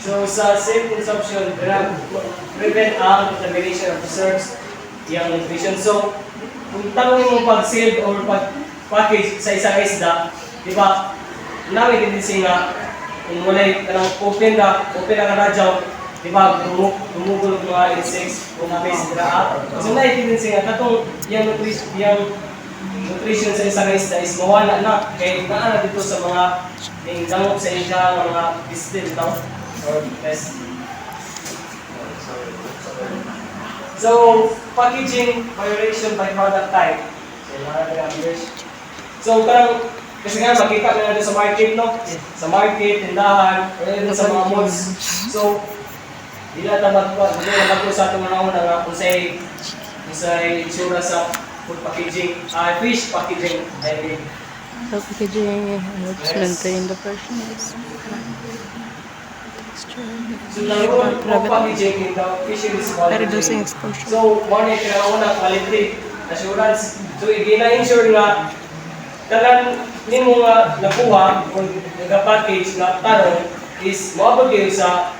So sa safe consumption, prevent ang contamination of reserves, yung nutrition. So, kung tanongin mo pag-save or pag-package sa isang isda, di ba, namin tendency nga, kung walay ka ng open na radyaw, di ba, dumugulog mga insects kung na-base nila. So, na-tendency nga, katong yung nutrition sa isang isda is mawala na. Kaya naana dito sa mga dangop sa isda, mga distil, no? Or best. So, packaging violation by product type. So, mga nag-average. So, kasi nga makita na natin sa market, no? Sa market, tindahan, or sa mga malls. So, Di na tamad pa, hindi na magko sa itong mga una nga kung sa'y itsura sa food packaging, fish packaging, I mean. So, packaging, excellent in the person is So, the role of packaging in the fisheries reducing quality. exposure. So, one is una quality assurance. So, gina-ensure nga tanan nimo nga nakuha kung nag-package nga tarong is moabot gyud sa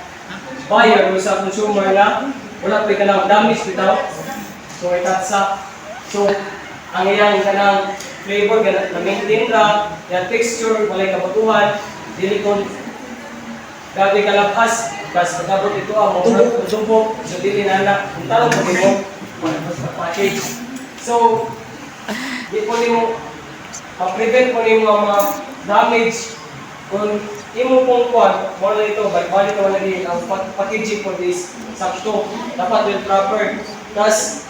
buyer o sa consumer nga wala pa kanang damage bitaw. So, itatsa. So, ang iyang kanang flavor na maintain ra, yung texture, walay kabutuhan, dili kon gabi kalabas, tas pagabot ito ang mga tubo, so dili na anak, kung tarong mo package. So, di po nimo prevent po nimo ang mga damage kung imo pong kuwan, mo na ito, balik ko lagi ang packaging for this sakto, dapat well proper. Tas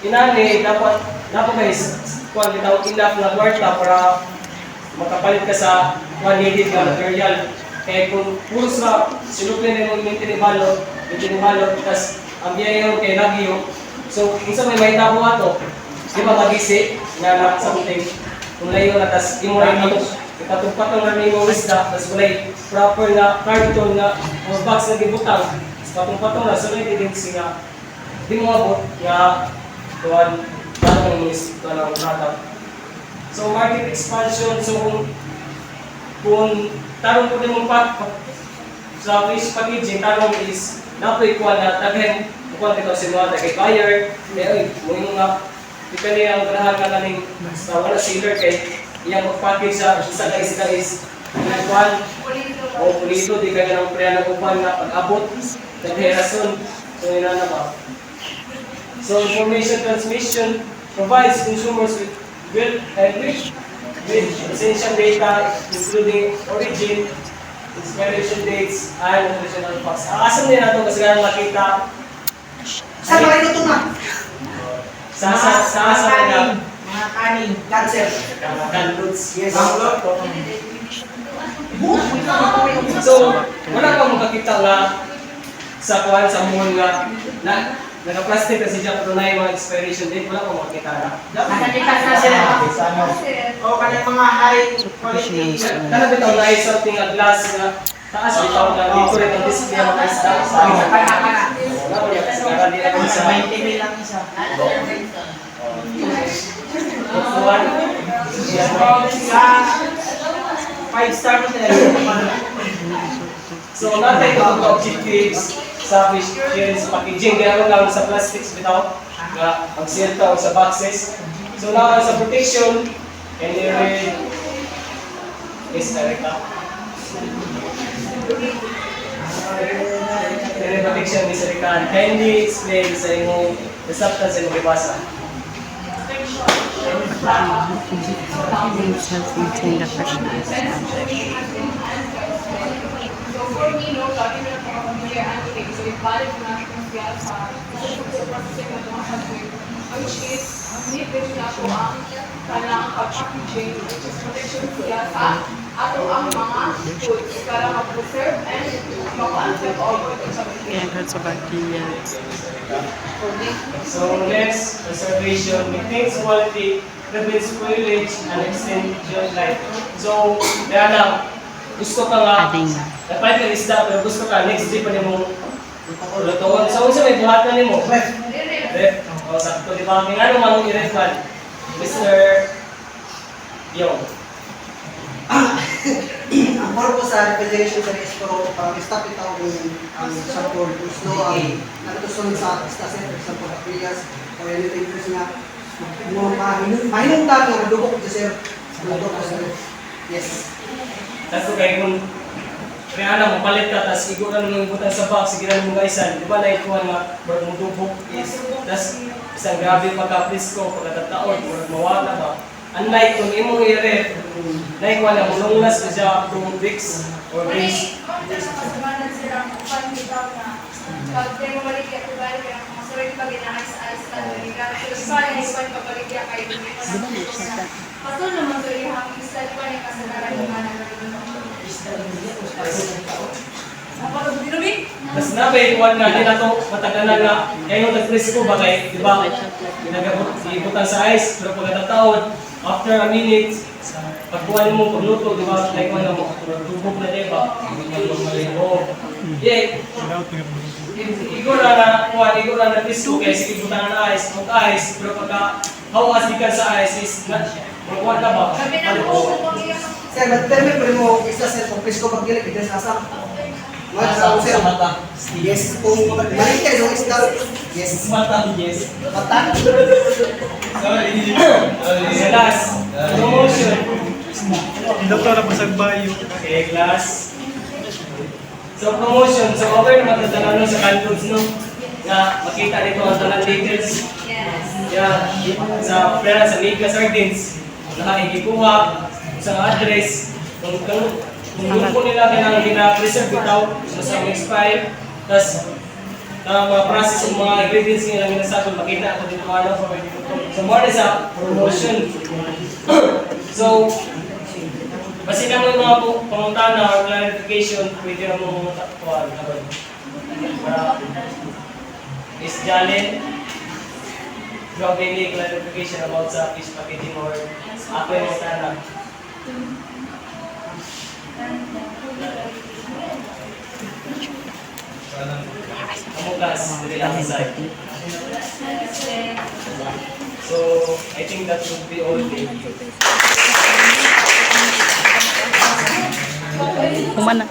inani dapat guys, kuwan bitaw enough na kwarta para makapalit ka sa kuwan needed nga material. Kaya kung puro sa sinupin na yung balot, tas ang biyaya yung kay Nagyo. So, minsan may mahita mo ato, di ba magisi na something, kung layo na, tas imo na ikatugpatong na yung isda, tas kulay proper na carton na o box na gibutang, tas patong-patong na, so na evidence nga, di mo abot nga tuwan, parang is, parang product. So, market expansion, so kung tarong po din mong sa fish packaging, tarong is napoy kuha na taghen, kuha dito si mga tagay-buyer, kaya mo yung nga, depende ang ganahan ka namin sa wala sealer kay iyang mag-package sa isa ka is kuhan o pulito, di kaya ng preya nag-upan na pag-abot, nag-herason, so yun na ba. So information transmission provides consumers with essential data including origin, expiration dates, and nutritional facts. Asam din natin kasi ganang makita. Saan ba ito na? Sa kanin. Mga kanin. Cancer. Canroots. Yes. So, wala kang makakita nga sa kuhan sa mohon nga na naka-plastic kasi dyan pero na yung mga expiration date, wala kang makakita na. Nakakita na sila. O, kanang mga high quality. Kana bitaw na something a glass na taas bitaw na dito rin ang display ang mga isda. Wala ko niya kasi karandi na kung sa 20 mil lang isa. kuhan. Sa 5-star mo sila. So, natin ito objectives sa fish clearance packaging. Gano'n lang sa plastics bitaw nga pag-silta o sa boxes. So, na sa protection, any red is direct na. Any protection is direct. Kindly explain sa imong receptors sa imong ibasa. Things help maintain the freshness and So for me, no, lagi mo na pagpapamilya ang cake. So ibalik mo natin yung siya sa processing na mga hagwin. Which is, nipin na po ang kanang pag-packaging, which is protection siya sa ato ang mga foods para ma-preserve and ma-conserve all ito sa yeah, hurts about bacteria. So next, preservation maintains quality, prevents spoilage, and extends shelf life. So, kaya lang, gusto ka nga, Adding. dapat ka isda, pero gusto ka, next day pa niyo mong lutuan. So, unsa may buhat na niyo mo? Ref. O, sakto, di ba? May ano mang i-ref man? Mr. Yo. Ang purpose sa refrigeration sa Esporo, para stop ito ang support, slow ang natusunod sa center sa Pagkapilas, o anything else nga, mahinungtan nga, nadubok ko sir, yes. Tapos kaya kung kaya na mapalit ka, tapos iguran mo yung butang sa box, sigiran mo gaisan, di ba naikuhan nga, barang mo dubok is, tapos isang grabe pagka-presko, pagkatataon, barang mawala ba? Unlike kung imong i-ref, naikuhan na mulungas ka siya 2 weeks or days. Pag tayo mabaligya, tubalik ka ng mga sorry pag ina-ice-ice ka, so iba na iba yung pabaligya kayo, hindi mo na pato naman ito yung hanggang isa, di ba yung kasagaran yung mga nagagawin mo? Mas nabay, kuwan nga, di na ito matagalan na, kaya yung nag-presko ba kayo, di ba? Ibutan sa ice, pero pagkatataon, after a minute, pagkuhan mo, pagluto, di ba? Like ano mo, tubog na di ba? Oo. Yeah. Igor na kuhan, igor na nag-presko, kaya sige butan na ice, mag-ice, pero pagka hawas di ka sa ice is, magkuhan ka ba? Sir, mag-determine pa rin mo isa sir kung presko pag gilip, ito sa asap. Mata sir. Yes. Kung mali kayo yung isda. Yes. Mata, yes. Mata. Sorry. Sa last, promotion. Doktor na pasagbayo. Okay, class. So promotion, so over naman ito na sa canvas, no? Na makita dito ang talang details. Yeah, sa pera sa Mika Sardines, nakikikuha sa address, kung po nila kailangan gina-preserve bitaw sa next file, tapos mga process ng mga ingredients nila ginasabon, makita ako dito ano. So more is a promotion. So, basi na mo yung mga pangutana or clarification, pwede na mo takuan. Is Jalen, drop any clarification about sa fish packaging or ako yung utana. Kamukas, dili lang side. So, I think that would be all. Kumana.